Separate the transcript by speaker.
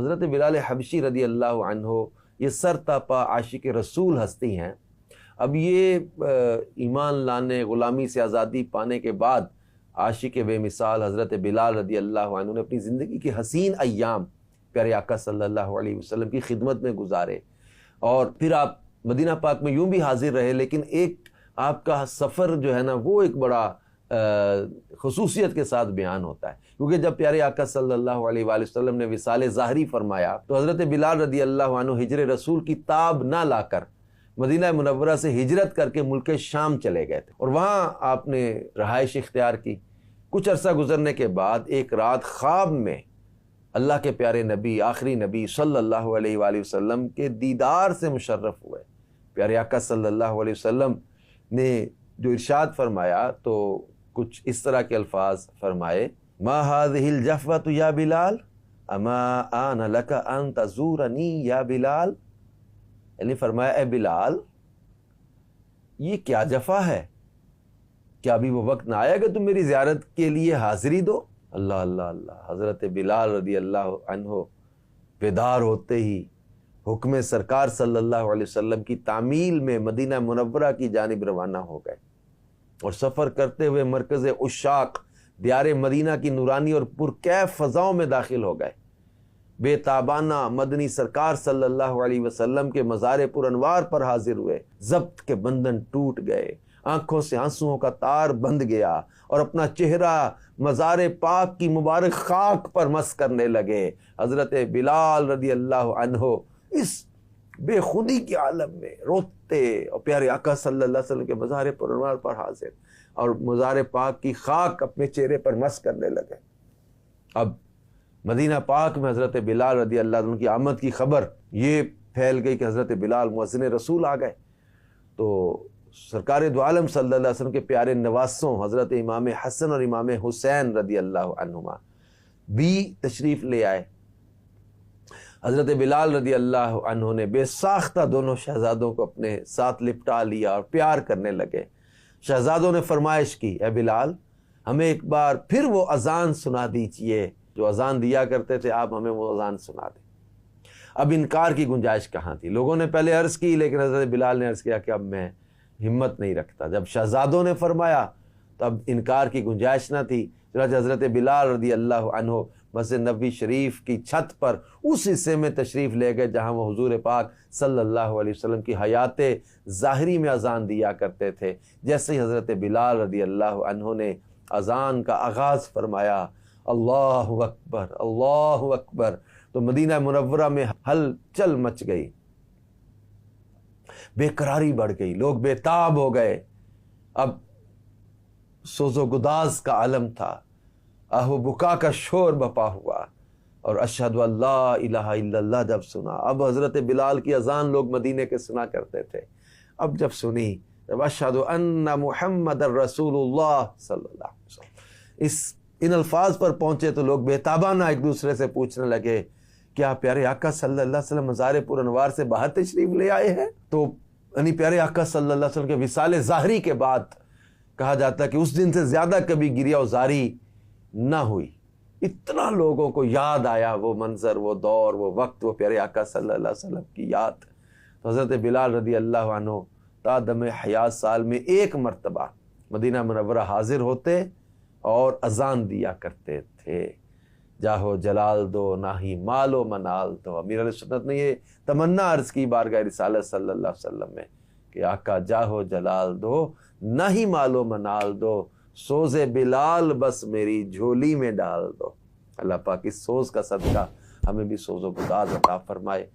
Speaker 1: حضرت بلال حبشی رضی اللہ عنہ یہ سر تاپا عاشق رسول ہستی ہیں. اب یہ ایمان لانے، غلامی سے آزادی پانے کے بعد عاشق بے مثال حضرت بلال رضی اللہ عنہ نے اپنی زندگی کے حسین ایام پیارے آقا صلی اللہ علیہ وسلم کی خدمت میں گزارے، اور پھر آپ مدینہ پاک میں یوں بھی حاضر رہے، لیکن ایک آپ کا سفر جو ہے نا وہ ایک بڑا خصوصیت کے ساتھ بیان ہوتا ہے، کیونکہ جب پیارے آقا صلی اللہ علیہ وآلہ وسلم نے وصال ظاہری فرمایا تو حضرت بلال رضی اللہ عنہ ہجر رسول کی تاب نہ لا کر مدینہ منورہ سے ہجرت کر کے ملک شام چلے گئے تھے، اور وہاں آپ نے رہائش اختیار کی. کچھ عرصہ گزرنے کے بعد ایک رات خواب میں اللہ کے پیارے نبی، آخری نبی صلی اللہ علیہ وآلہ وسلم کے دیدار سے مشرف ہوئے. پیارے آقا صلی اللہ علیہ وسلم نے جو ارشاد فرمایا تو کچھ اس طرح کے الفاظ فرمائے: ما هذه الجفوة یا بلال اما آن لک ان تزورنی یا بلال. یعنی فرمایا اے بلال، یہ کیا جفا ہے؟ کیا ابھی وہ وقت نہ آیا کہ تم میری زیارت کے لیے حاضری دو؟ اللہ اللہ اللہ. حضرت بلال رضی اللہ عنہ بیدار ہوتے ہی حکم سرکار صلی اللہ علیہ وسلم کی تعمیل میں مدینہ منورہ کی جانب روانہ ہو گئے، اور سفر کرتے ہوئے مرکز عشاق دیار مدینہ کی نورانی اور پرکیف فضاؤں میں داخل ہو گئے. بے تابانہ مدنی سرکار صلی اللہ علیہ وسلم کے مزار پر انوار پر حاضر ہوئے. ضبط کے بندھن ٹوٹ گئے، آنکھوں سے آنسوؤں کا تار بندھ گیا، اور اپنا چہرہ مزار پاک کی مبارک خاک پر مس کرنے لگے. حضرت بلال رضی اللہ عنہ اس بے خودی کے عالم میں روتے اور پیارے آقا صلی اللہ علیہ وسلم کے مزار پر انوار پر حاضر اور مزار پاک کی خاک اپنے چہرے پر مس کرنے لگے. اب مدینہ پاک میں حضرت بلال رضی اللہ عنہ کی آمد کی خبر یہ پھیل گئی کہ حضرت بلال مؤذن رسول آ گئے. تو سرکار دو عالم صلی اللہ علیہ وسلم کے پیارے نواسوں حضرت امام حسن اور امام حسین رضی اللہ عنہما بھی تشریف لے آئے. حضرت بلال رضی اللہ عنہ نے بے ساختہ دونوں شہزادوں کو اپنے ساتھ لپٹا لیا اور پیار کرنے لگے. شہزادوں نے فرمائش کی: اے بلال، ہمیں ایک بار پھر وہ اذان سنا دیجئے جو اذان دیا کرتے تھے، آپ ہمیں وہ اذان سنا دیں. اب انکار کی گنجائش کہاں تھی؟ لوگوں نے پہلے عرض کی، لیکن حضرت بلال نے عرض کیا کہ اب میں ہمت نہیں رکھتا. جب شہزادوں نے فرمایا تو اب انکار کی گنجائش نہ تھی. چنانچہ حضرت بلال رضی اللہ عنہ مسجد نبوی شریف کی چھت پر اس حصے میں تشریف لے گئے جہاں وہ حضور پاک صلی اللہ علیہ وسلم کی حیات ظاہری میں اذان دیا کرتے تھے. جیسے ہی حضرت بلال رضی اللہ عنہ نے اذان کا آغاز فرمایا، اللہ اکبر اللہ اکبر، تو مدینہ منورہ میں ہلچل مچ گئی، بے قراری بڑھ گئی، لوگ بے تاب ہو گئے. اب سوز و گداز کا عالم تھا، آہ و بکا کا شور بپا ہوا، اور اشہد ان لا الہ الا اللہ جب سنا. اب حضرت بلال کی اذان لوگ مدینے کے سنا کرتے تھے. اب جب سنی، جب اشہد ان محمد رسول اللہ صلی اللہ علیہ وسلم ان الفاظ پر پہنچے تو لوگ بے تابانہ ایک دوسرے سے پوچھنے لگے: کیا پیارے آقا صلی اللہ علیہ وسلم مزار پر انوار سے باہر تشریف لے آئے ہیں؟ تو یعنی پیارے آقا صلی اللہ علیہ وسلم کے وصال ظاہری کے بعد کہا جاتا ہے کہ اس دن سے زیادہ کبھی گریہ و زاری نہ ہوئی. اتنا لوگوں کو یاد آیا وہ منظر، وہ دور، وہ وقت، وہ پیارے آقا صلی اللہ علیہ وسلم کی یاد. تو حضرت بلال رضی اللہ عنہ تا دم حیات سال میں ایک مرتبہ مدینہ منورہ حاضر ہوتے اور اذان دیا کرتے تھے: جاہو جلال دو نہ ہی مال و منال دو. امیر علیہ سنت نے یہ تمنا عرض کی بارگاہ رسالت صلی اللہ علیہ وسلم میں کہ آقا جاہو جلال دو نہ ہی مال و منال دو، سوز بلال بس میری جھولی میں ڈال دو. اللہ پاک اس سوز کا صدقہ ہمیں بھی سوز و گداز عطا فرمائے.